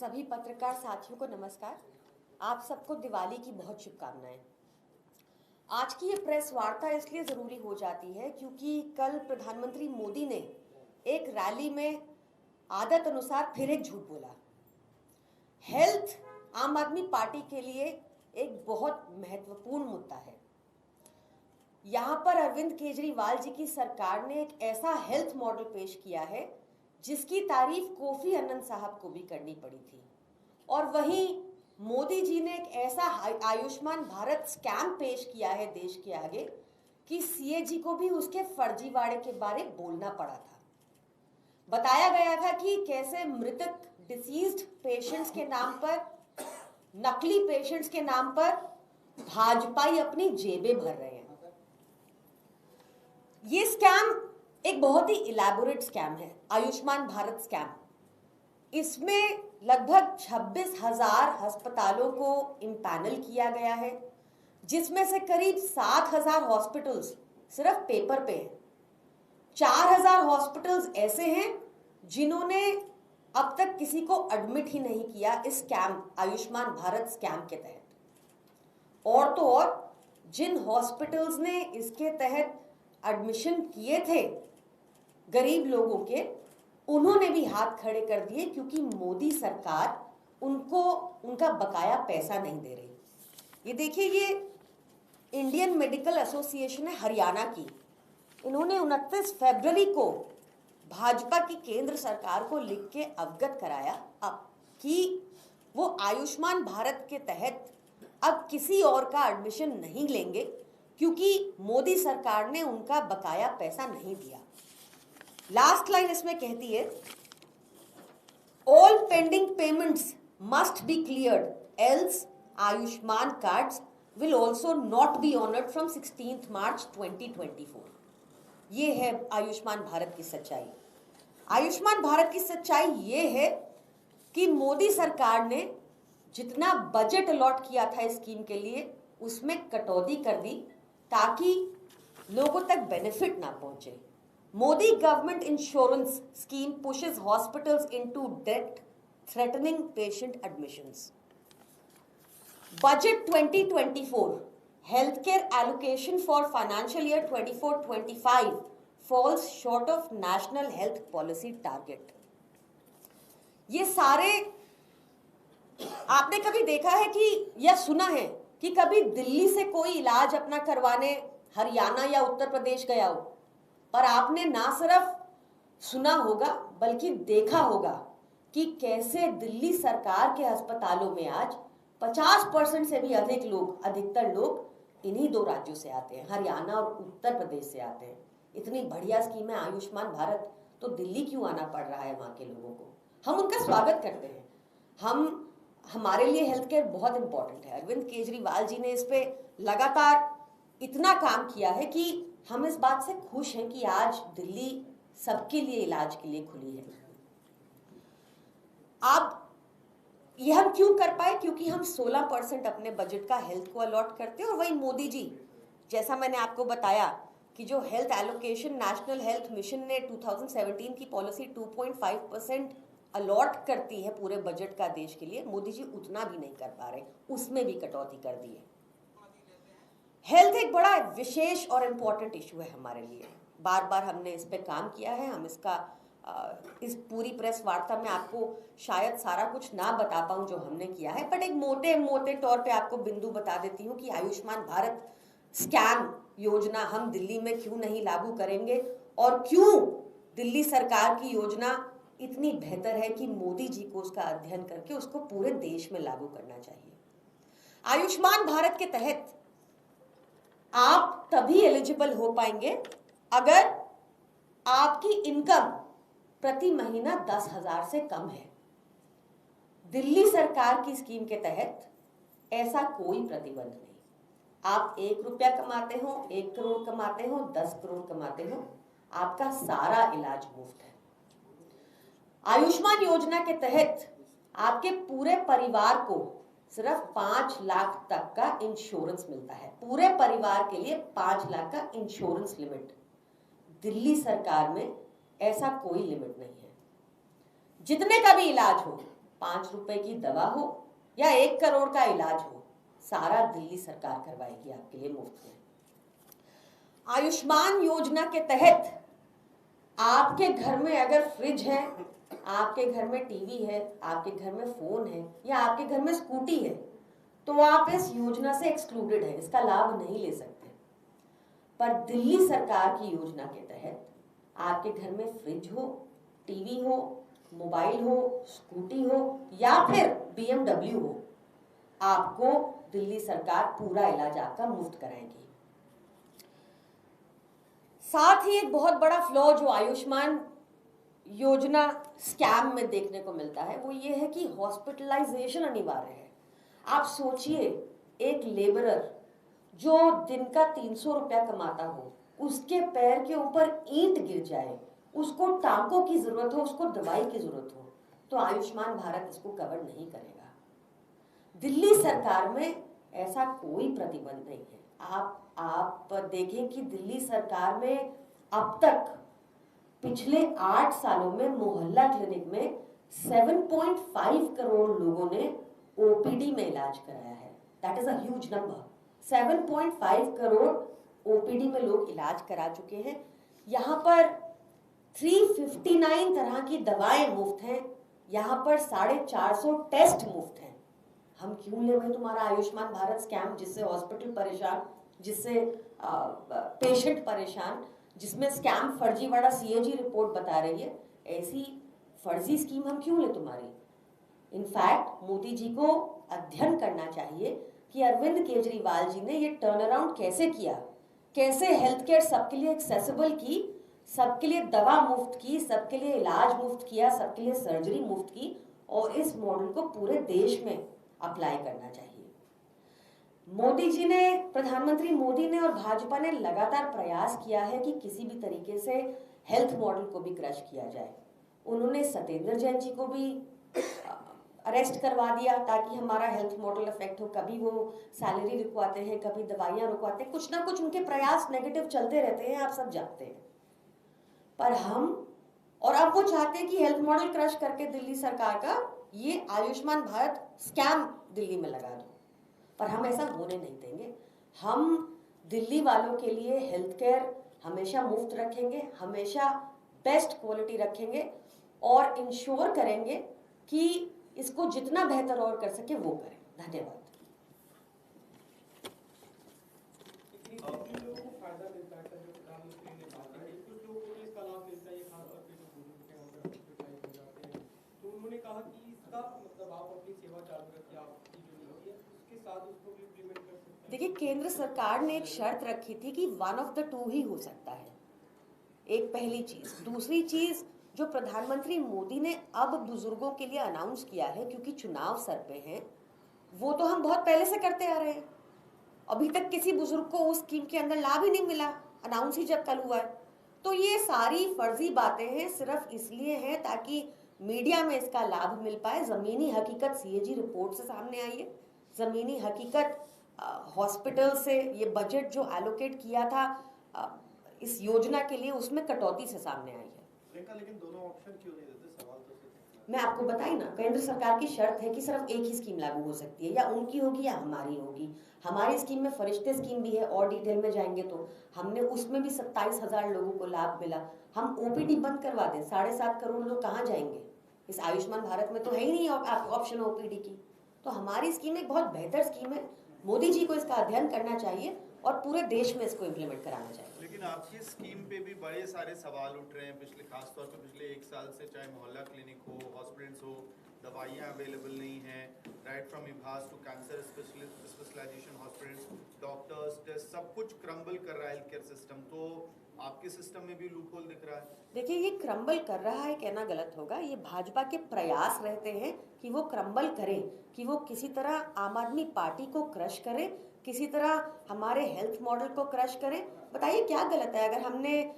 सभी पत्रकार साथियों को नमस्कार। आप सबको दिवाली की बहुत शुभकामनाएं। आज की ये प्रेस वार्ता इसलिए ज़रूरी हो जाती है क्योंकि कल प्रधानमंत्री मोदी ने एक रैली में आदत अनुसार फिर एक झूठ बोला। हेल्थ आम आदमी पार्टी के लिए एक बहुत महत्वपूर्ण मुद्दा है। यहाँ पर अरविंद केजरीवाल जी की सरकार ने एक ऐसा हेल्थ मॉडल पेश किया है जिसकी तारीफ कोफी अन्नन साहब को भी करनी पड़ी थी, और वहीं मोदी जी ने एक ऐसा आयुष्मान भारत स्कैम पेश किया है देश के आगे कि सीएजी को भी उसके फर्जीवाड़े के बारे बोलना पड़ा था। बताया गया था कि कैसे मृतक डिसीज्ड पेशेंट्स के नाम पर, नकली पेशेंट्स के नाम पर भाजपाई अपनी जेबें भर रहे हैं। ये स्कैम एक बहुत ही इलैबोरेट स्कैम है, आयुष्मान भारत स्कैम। इसमें लगभग 26,000 अस्पतालों को इम्पैनल किया गया है, जिसमें से करीब 7,000 हॉस्पिटल्स सिर्फ पेपर पे हैं। 4,000 हॉस्पिटल्स ऐसे हैं जिन्होंने अब तक किसी को एडमिट ही नहीं किया इस स्कैम, आयुष्मान भारत स्कैम के तहत। और तो और जिन हॉस्पिटल्स ने इसके तहत एडमिशन किए थे गरीब लोगों के, उन्होंने भी हाथ खड़े कर दिए क्योंकि मोदी सरकार उनको उनका बकाया पैसा नहीं दे रही। ये देखिए, ये इंडियन मेडिकल एसोसिएशन है हरियाणा की। इन्होंने 29 फरवरी को भाजपा की केंद्र सरकार को लिख के अवगत कराया अब कि वो आयुष्मान भारत के तहत अब किसी और का एडमिशन नहीं लेंगे क्योंकि मोदी सरकार ने उनका बकाया पैसा नहीं दिया। लास्ट लाइन इसमें कहती है, all pending payments must be cleared else Ayushman cards will also not be honoured from 16 मार्च 2024। ये है आयुष्मान भारत की सच्चाई। आयुष्मान भारत की सच्चाई ये है कि मोदी सरकार ने जितना बजट अलॉट किया था इस स्कीम के लिए, उसमें कटौती कर दी ताकि लोगों तक बेनिफिट ना पहुंचे। Modi government insurance scheme pushes hospitals into debt, threatening patient admissions. Budget 2024 healthcare allocation for financial year 24-25 falls short of national health policy target. ये सारे आपने कभी देखा है कि या सुना है कि कभी दिल्ली से कोई इलाज अपना करवाने हरियाणा या उत्तर प्रदेश गया हो? पर आपने ना सिर्फ सुना होगा बल्कि देखा होगा कि कैसे दिल्ली सरकार के अस्पतालों में आज 50% से भी अधिक लोग, अधिकतर लोग इन्हीं दो राज्यों से आते हैं, हरियाणा और उत्तर प्रदेश से आते हैं। इतनी बढ़िया स्कीम है आयुष्मान भारत, तो दिल्ली क्यों आना पड़ रहा है वहाँ के लोगों को? हम उनका स्वागत करते हैं। हमारे लिए हेल्थ केयर बहुत इंपॉर्टेंट है। अरविंद केजरीवाल जी ने इस पे लगातार इतना काम किया है कि हम इस बात से खुश हैं कि आज दिल्ली सबके लिए इलाज के लिए खुली है। अब ये हम क्यों कर पाए? क्योंकि हम 16% अपने बजट का हेल्थ को अलॉट करते हैं, और वही मोदी जी, जैसा मैंने आपको बताया कि जो health allocation national health mission ने 2017 की पॉलिसी 2.5% अलॉट करती है पूरे बजट का देश के लिए, मोदी जी उतना भी नहीं कर पा रहे, उसमें भी कटौती कर दी है। हेल्थ एक बड़ा विशेष और इम्पॉर्टेंट इशू है हमारे लिए। बार बार हमने इस पे काम किया है। हम इसका इस पूरी प्रेस वार्ता में आपको शायद सारा कुछ ना बता पाऊं जो हमने किया है, बट एक मोटे मोटे तौर पे आपको बिंदु बता देती हूँ कि आयुष्मान भारत स्कैम योजना हम दिल्ली में क्यों नहीं लागू करेंगे, और क्यों दिल्ली सरकार की योजना इतनी बेहतर है कि मोदी जी को उसका अध्ययन करके उसको पूरे देश में लागू करना चाहिए। आयुष्मान भारत के तहत आप तभी एलिजिबल हो पाएंगे अगर आपकी इनकम प्रति महीना 10,000 से कम है। दिल्ली सरकार की स्कीम के तहत ऐसा कोई प्रतिबंध नहीं। आप 1 रुपया कमाते हो, 1 करोड़ कमाते हो, 10 करोड़ कमाते हो, आपका सारा इलाज मुफ्त है। आयुष्मान योजना के तहत आपके पूरे परिवार को सिर्फ 5 लाख तक का इंश्योरेंस मिलता है। पूरे परिवार के लिए 5 लाख का इंश्योरेंस लिमिट। दिल्ली सरकार में ऐसा कोई लिमिट नहीं है। जितने का भी इलाज हो, ₹5 की दवा हो या 1 करोड़ का इलाज हो, सारा दिल्ली सरकार करवाएगी आपके लिए मुफ्त में। आयुष्मान योजना के तहत आपके घर में अगर फ्रिज है, आपके घर में टीवी है, आपके घर में फोन है या आपके घर में स्कूटी है, तो आप इस योजना से एक्सक्लूडेड है, इसका लाभ नहीं ले सकते। पर दिल्ली सरकार की योजना के तहत आपके घर में फ्रिज हो, टीवी हो, मोबाइल हो, स्कूटी हो या फिर BMW हो, आपको दिल्ली सरकार पूरा इलाज आपका मुफ्त कराएगी। साथ ही एक बहुत बड़ा फ्लॉ जो आयुष्मान योजना स्कैम में देखने को मिलता है वो ये है कि हॉस्पिटलाइजेशन अनिवार्य है। आप सोचिए, एक लेबरर जो दिन का 300 रुपया कमाता हो, उसके पैर के ऊपर ईंट गिर जाए, उसको टांकों की जरूरत हो, उसको दवाई की जरूरत हो, तो आयुष्मान भारत इसको कवर नहीं करेगा। दिल्ली सरकार में ऐसा कोई प्रतिबंध नहीं है। आप देखें कि दिल्ली सरकार में अब तक पिछले 8 सालों में मोहल्ला क्लिनिक में 7.5 करोड़ लोगों ने ओपीडी में इलाज कराया है। That is a huge number. 7.5 crore OPD में लोग इलाज करा चुके हैं। यहाँ पर 359 तरह की दवाएं मुफ्त हैं। यहाँ पर 450 टेस्ट मुफ्त हैं। हम क्यों ले भाई तुम्हारा आयुष्मान भारत स्कैम, जिससे हॉस्पिटल परेशान, जिससे पेशेंट परेशान, जिसमें स्कैम फर्जीवाड़ा CAG रिपोर्ट बता रही है, ऐसी फर्जी स्कीम हम क्यों ले तुम्हारी। इनफैक्ट मोदी जी को अध्ययन करना चाहिए कि अरविंद केजरीवाल जी ने ये टर्न अराउंड कैसे किया, कैसे हेल्थ केयर सबके लिए एक्सेसिबल की, सबके लिए दवा मुफ्त की, सबके लिए इलाज मुफ्त किया, सबके लिए सर्जरी मुफ्त की, और इस मॉडल को पूरे देश में अप्लाई करना चाहिए। मोदी जी ने, प्रधानमंत्री मोदी ने और भाजपा ने लगातार प्रयास किया है कि किसी भी तरीके से हेल्थ मॉडल को भी क्रश किया जाए। उन्होंने सत्येंद्र जैन जी को भी अरेस्ट करवा दिया ताकि हमारा हेल्थ मॉडल इफेक्ट हो। कभी वो सैलरी रुकवाते हैं, कभी दवाइयां रुकवाते हैं, कुछ ना कुछ उनके प्रयास नेगेटिव चलते रहते हैं, आप सब जानते हैं। पर और अब वो चाहते हैं कि हेल्थ मॉडल क्रश करके दिल्ली सरकार का ये आयुष्मान भारत स्कैम दिल्ली में लगा दो। पर हम ऐसा होने नहीं देंगे। हम दिल्ली वालों के लिए हेल्थ केयर हमेशा मुफ्त रखेंगे, हमेशा बेस्ट क्वालिटी रखेंगे और इंश्योर करेंगे कि इसको जितना बेहतर और कर सके वो करें। धन्यवाद। देखिए, केंद्र सरकार ने एक शर्त रखी थी कि 1 of the 2 ही हो सकता है। एक पहली चीज। दूसरी चीज, जो प्रधानमंत्री मोदी ने अब बुजुर्गों के लिए अनाउंस किया है, क्योंकि चुनाव सर पे हैं, वो तो हम बहुत पहले से करते आ रहे हैं। अभी तक किसी बुजुर्ग को उस स्कीम के अंदर लाभ ही नहीं मिला, अनाउंस ही जब कल हुआ है। तो ये सारी फर्जी बातें हैं, सिर्फ इसलिए हैं ताकि मीडिया में इसका लाभ मिल पाए। जमीनी हकीकत CAG रिपोर्ट से सामने आई है। जमीनी हकीकत हॉस्पिटल से ये बजट जो एलोकेट किया था इस योजना के लिए, उसमें कटौती से सामने आई है। लेकिन दोनों ऑप्शन क्यों नहीं देते? सवाल तो मैं आपको बताई ना, केंद्र सरकार की शर्त है कि सिर्फ एक ही स्कीम लागू हो सकती है, या उनकी होगी या हमारी होगी। हमारी स्कीम में फरिश्ते स्कीम भी है, और डिटेल में जाएंगे तो हमने उसमें भी 27,000 लोगों को लाभ मिला। हम OPD बंद करवा दें, 7.5 करोड़ लोग कहाँ जाएंगे? इस आयुष्मान भारत में तो है ही नहीं ऑप्शन OPD की। तो हमारी स्कीम एक बहुत बेहतर स्कीम है। मोदी जी को इसका अध्ययन करना चाहिए और पूरे देश में इसको इम्प्लीमेंट कराना चाहिए। लेकिन आपकी स्कीम पे भी बड़े सारे सवाल उठ रहे हैं पिछले, खासतौर पे पिछले 1 साल से, चाहे मोहल्ला क्लिनिक हो, हॉस्पिटल्स हो, दवाइयाँ अवेलेबल नहीं हैं, राइट फ्रॉम इभास to cancer specialization hospitals, doctors, test, सब कुछ क्रम्बल कर रहा है हेल्थ केयर सिस्टम। तो आपके सिस्टम में भी लूप होल दिख रहा है। देखिए, ये क्रम्बल कर रहा है कहना गलत होगा। ये भाजपा के प्रयास रहते हैं कि वो क्रम्बल करें, कि वो किसी तरह आम आदमी पार्टी को क्रश करें, किसी तरह हमारे हेल्थ मॉडल को क्रश करें। बताइए क्या गलत है? अगर हमने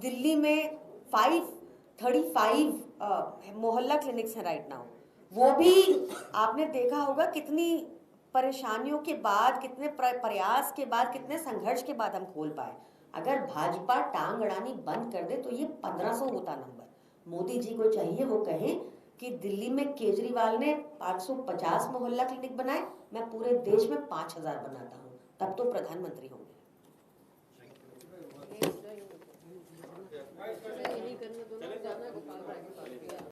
दिल्ली में 535 मोहल्ला क्लिनिक्स हैं राइट नाउ, वो भी आपने देखा होगा कितनी परेशानियों के बाद, कितने प्रयास के बाद, कितने संघर्ष के बाद हम खोल पाए। अगर भाजपा टांग अड़ानी बंद कर दे तो ये 1500 होता नंबर। मोदी जी को चाहिए वो कहें कि दिल्ली में केजरीवाल ने 550 मोहल्ला क्लिनिक बनाए, मैं पूरे देश में 5000 बनाता हूँ, तब तो प्रधानमंत्री होंगे। यही करना तो ना, जाना गोपाल राय के पास।